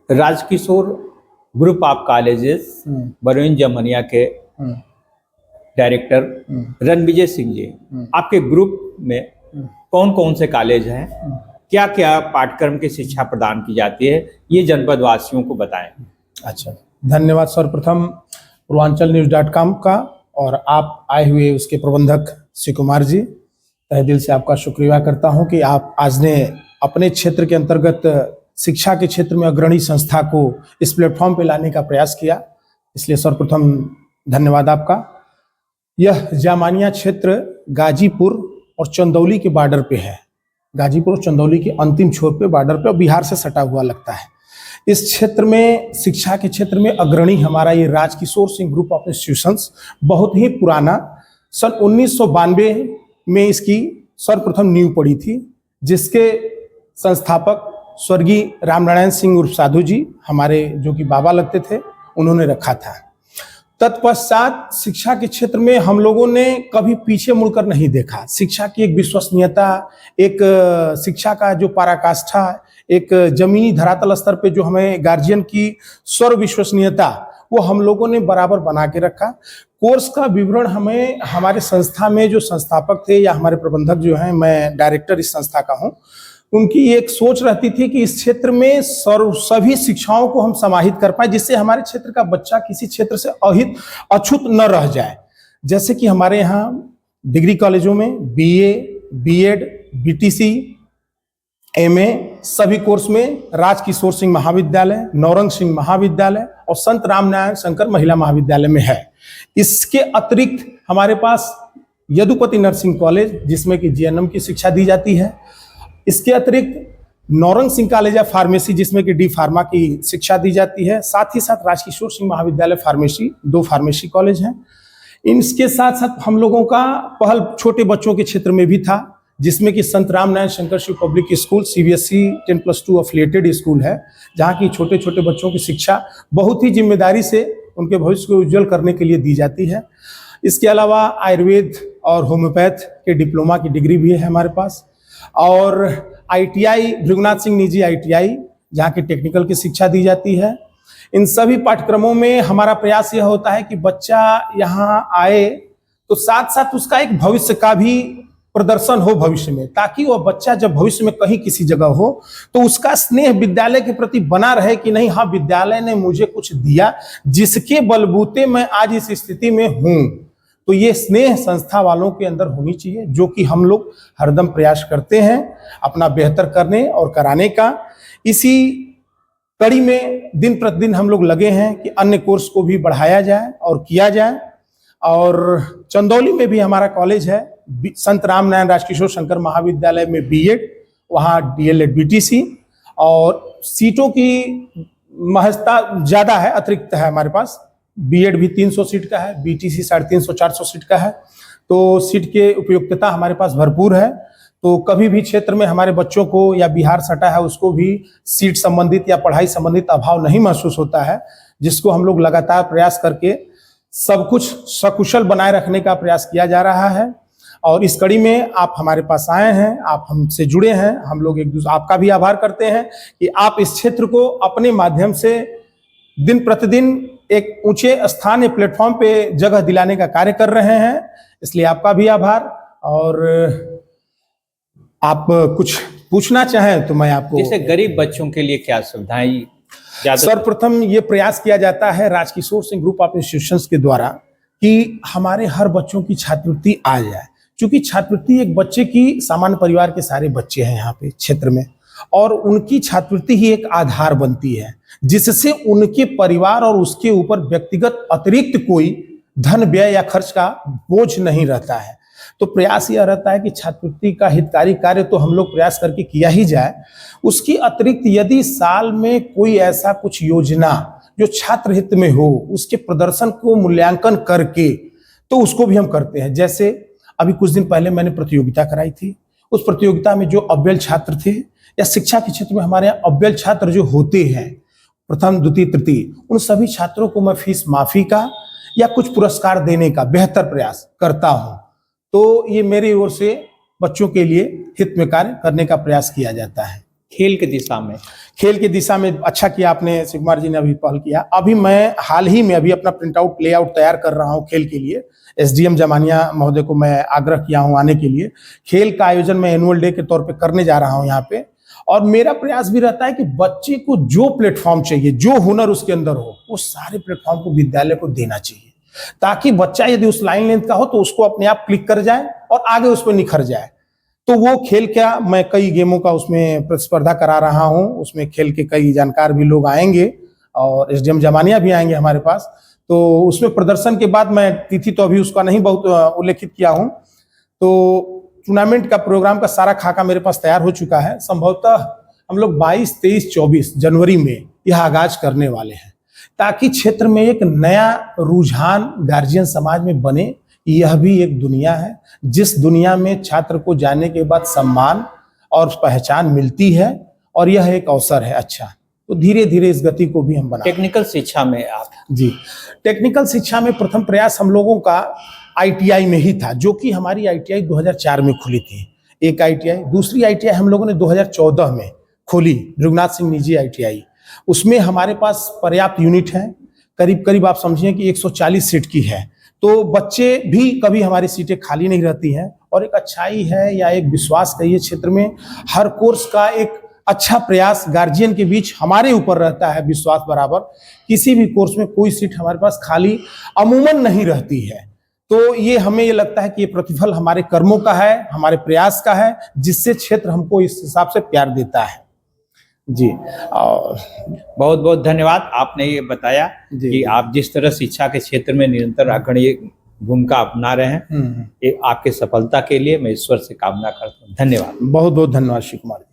Rajkishore group of colleges Barauni Jamania के director Ranvijay Singh ji, आपके group में कौन कौन से कॉलेज हैं, क्या क्या पाठ्यक्रम की शिक्षा प्रदान की जाती है, ये जनपद वासियों को बताएं। अच्छा, धन्यवाद सर्वप्रथम पूर्वांचल-न्यूज़.com का और आप आए हुए उसके प्रबंधक शिव कुमार जी, तहे दिल से आपका शुक्रिया करता हूं कि आप आज ने अपने क्षेत्र के अंतर्गत शिक्षा के क्षेत्र में अग्रणी संस्था को इस प्लेटफॉर्म पे लाने का प्रयास किया, इसलिए सर्वप्रथम धन्यवाद आपका। यह जामानिया क्षेत्र गाजीपुर और चंदौली के बॉर्डर पे है। गाजीपुर और चंदौली के अंतिम छोर पे बॉर्डर पे और बिहार से सटा हुआ लगता है। इस क्षेत्र में शिक्षा के क्षेत्र में अग्रणी हमारा ये Rajkishore Singh group of institutions बहुत ही पुराना, सन 1992 में इसकी सर्वप्रथम नींव पड़ी थी, जिसके संस्थापक स्वर्गीय रामनारायण सिंह उर्फ साधु जी, हमारे जो कि बाबा लगते थे, उन्होंने रखा था। तत्पश्चात शिक्षा के क्षेत्र में हम लोगों ने कभी पीछे मुड़कर नहीं देखा। शिक्षा की एक विश्वसनीयता, एक शिक्षा का जो पराकाष्ठा, एक जमीनी धरातल स्तर पे जो हमें गार्जियन की सर्व विश्वसनीयता, वो हम लोगों ने बराबर बना के रखा। कोर्स का विवरण हमें हमारे संस्था में जो संस्थापक थे या हमारे प्रबंधक जो हैं, मैं डायरेक्टर इस संस्था का हूँ, उनकी एक सोच रहती थी कि इस क्षेत्र में सभी शिक्षाओं को हम समाहित कर पाए, जिससे हमारे क्षेत्र का बच्चा किसी क्षेत्र से अछूत न रह जाए। जैसे कि हमारे यहाँ डिग्री कॉलेजों में बीए, बीएड, बीटीसी, एमए सभी कोर्स में राजकिशोर सिंह महाविद्यालय, नौरंग सिंह महाविद्यालय और संत रामनारायण शंकर महिला महाविद्यालय में है। इसके अतिरिक्त हमारे पास यदुपति नर्सिंग कॉलेज, जिसमें कि जीएनएम की शिक्षा दी जाती है। इसके अतिरिक्त Naurang Singh college of pharmacy, जिसमें कि डी फार्मा की शिक्षा दी जाती है। साथ ही साथ राजकिशोर सिंह महाविद्यालय फार्मेसी, 2 फार्मेसी कॉलेज हैं। इनके साथ साथ हम लोगों का पहल छोटे बच्चों के क्षेत्र में भी था, जिसमें कि Sant Ramnarayan Shankar Shiv public school CBSE 10+2 affiliated school है, जहाँ की छोटे छोटे बच्चों की शिक्षा बहुत ही जिम्मेदारी से उनके भविष्य को उज्जवल करने के लिए दी जाती है। इसके अलावा आयुर्वेद और होम्योपैथ के डिप्लोमा की डिग्री भी है हमारे पास, और आईटीआई भृगुनाथ सिंह निजी आईटीआई, जहाँ की टेक्निकल की शिक्षा दी जाती है। इन सभी पाठ्यक्रमों में हमारा प्रयास यह होता है कि बच्चा यहाँ आए तो साथ साथ उसका एक भविष्य का भी प्रदर्शन हो भविष्य में, ताकि वह बच्चा जब भविष्य में कहीं किसी जगह हो तो उसका स्नेह विद्यालय के प्रति बना रहे कि नहीं, हाँ विद्यालय ने मुझे कुछ दिया जिसके बलबूते मैं आज इस स्थिति में हूँ। तो ये स्नेह संस्था वालों के अंदर होनी चाहिए, जो कि हम लोग हरदम प्रयास करते हैं अपना बेहतर करने और कराने का। इसी कड़ी में दिन प्रतिदिन हम लोग लगे हैं कि अन्य कोर्स को भी बढ़ाया जाए और किया जाए। और चंदौली में भी हमारा कॉलेज है, संत रामनारायण राजकिशोर शंकर महाविद्यालय में बीएड, वहाँ डीएलएड बीटीसी, और सीटों की महत्ता ज़्यादा है, अतिरिक्त है हमारे पास। बीएड भी 300 सीट का है, बीटीसी 350-400 सीट का है, तो सीट के उपयुक्तता हमारे पास भरपूर है। तो कभी भी क्षेत्र में हमारे बच्चों को या बिहार सटा है उसको भी सीट संबंधित या पढ़ाई संबंधित अभाव नहीं महसूस होता है, जिसको हम लोग लगातार प्रयास करके सब कुछ सकुशल बनाए रखने का प्रयास किया जा रहा है। और इस कड़ी में आप हमारे पास आए हैं, आप हमसे जुड़े हैं, हम लोग एक दूसरे आपका भी आभार करते हैं कि आप इस क्षेत्र को अपने माध्यम से दिन प्रतिदिन एक ऊंचे स्थान या प्लेटफॉर्म पे जगह दिलाने का कार्य कर रहे हैं, इसलिए आपका भी आभार। और आप कुछ पूछना चाहें तो मैं आपको। जैसे गरीब बच्चों के लिए क्या सुविधाएं? सर्वप्रथम ये प्रयास किया जाता है Rajkishore Singh group of institutions के द्वारा कि हमारे हर बच्चों की छात्रवृत्ति आ जाए, क्योंकि छात्रवृत्ति एक बच्चे की, सामान्य परिवार के सारे बच्चे हैं यहाँ पे क्षेत्र में, और उनकी छात्रवृत्ति ही एक आधार बनती है, जिससे उनके परिवार और उसके ऊपर व्यक्तिगत अतिरिक्त कोई धन व्यय या खर्च का बोझ नहीं रहता है। तो प्रयास यह रहता है कि छात्रवृत्ति का हितकारी कार्य तो हम लोग प्रयास करके किया ही जाए, उसकी अतिरिक्त यदि साल में कोई ऐसा कुछ योजना जो छात्र हित में हो, उसके प्रदर्शन को मूल्यांकन करके तो उसको भी हम करते हैं। जैसे अभी कुछ दिन पहले मैंने प्रतियोगिता कराई थी, उस प्रतियोगिता में जो अव्वल छात्र थे, या शिक्षा के क्षेत्र में हमारे यहाँ अव्वल छात्र जो होते हैं, प्रथम द्वितीय तृतीय, उन सभी छात्रों को मैं फीस माफी का या कुछ पुरस्कार देने का बेहतर प्रयास करता हूँ। तो ये मेरी ओर से बच्चों के लिए हित में कार्य करने का प्रयास किया जाता है। खेल की दिशा में? खेल की दिशा में अच्छा किया आपने, शिव कुमार जी ने अभी पहल किया। अभी मैं हाल ही में अभी अपना प्रिंट आउट लेआउट तैयार कर रहा हूँ खेल के लिए। एसडीएम जमानिया महोदय को मैं आग्रह किया हूँ आने के लिए। खेल का आयोजन मैं एनुअल डे के तौर पे करने जा रहा हूँ यहाँ पे। और मेरा प्रयास भी रहता है कि बच्चे को जो प्लेटफॉर्म चाहिए, जो हुनर उसके अंदर हो, वो सारे प्लेटफॉर्म को विद्यालय को देना चाहिए, ताकि बच्चा यदि उस लाइन लेंथ का हो तो उसको अपने आप क्लिक कर जाए और आगे उस पर निखर जाए। तो वो खेल क्या, मैं कई गेमों का उसमें प्रतिस्पर्धा करा रहा हूँ। उसमें खेल के कई जानकार भी लोग आएंगे और एसडीएम जमानिया भी आएंगे हमारे पास। तो उसमें प्रदर्शन के बाद, मैं तिथि तो अभी उसका नहीं बहुत उल्लेखित किया हूँ, तो टूर्नामेंट का प्रोग्राम का सारा खाका मेरे पास तैयार हो चुका है। संभवतः हम लोग 22, 23, 24 जनवरी में यह आगाज करने वाले हैं, ताकि क्षेत्र में एक नया रुझान गार्जियन समाज में बने। यह भी एक दुनिया है जिस दुनिया में छात्र को जाने के बाद सम्मान और पहचान मिलती है, और यह एक अवसर है अच्छा। तो धीरे धीरे इस गति को भी हम बना। टेक्निकल शिक्षा में आप? जी, टेक्निकल शिक्षा में प्रथम प्रयास हम लोगों का आईटीआई में ही था, जो कि हमारी आईटीआई 2004 में खुली थी एक आईटीआई। दूसरी आईटीआई हम लोगों ने 2014 में खोली, रघुनाथ सिंह निजी आईटीआई। उसमें हमारे पास पर्याप्त यूनिट है, करीब करीब आप समझिए कि 140 सीट की है। तो बच्चे भी, कभी हमारी सीटें खाली नहीं रहती हैं। और एक अच्छाई है या एक विश्वास कहिए क्षेत्र में, हर कोर्स का एक अच्छा प्रयास गार्जियन के बीच हमारे ऊपर रहता है, विश्वास बराबर। किसी भी कोर्स में कोई सीट हमारे पास खाली अमूमन नहीं रहती है। तो ये हमें ये लगता है कि ये प्रतिफल हमारे कर्मों का है, हमारे प्रयास का है, जिससे क्षेत्र हमको इस हिसाब से प्यार देता है। जी, और बहुत बहुत धन्यवाद। आपने ये बताया कि आप जिस तरह शिक्षा के क्षेत्र में निरंतर अग्रणी भूमिका अपना रहे हैं, ये आपके सफलता के लिए मैं ईश्वर से कामना करता हूँ। धन्यवाद। बहुत बहुत धन्यवाद शिव कुमार।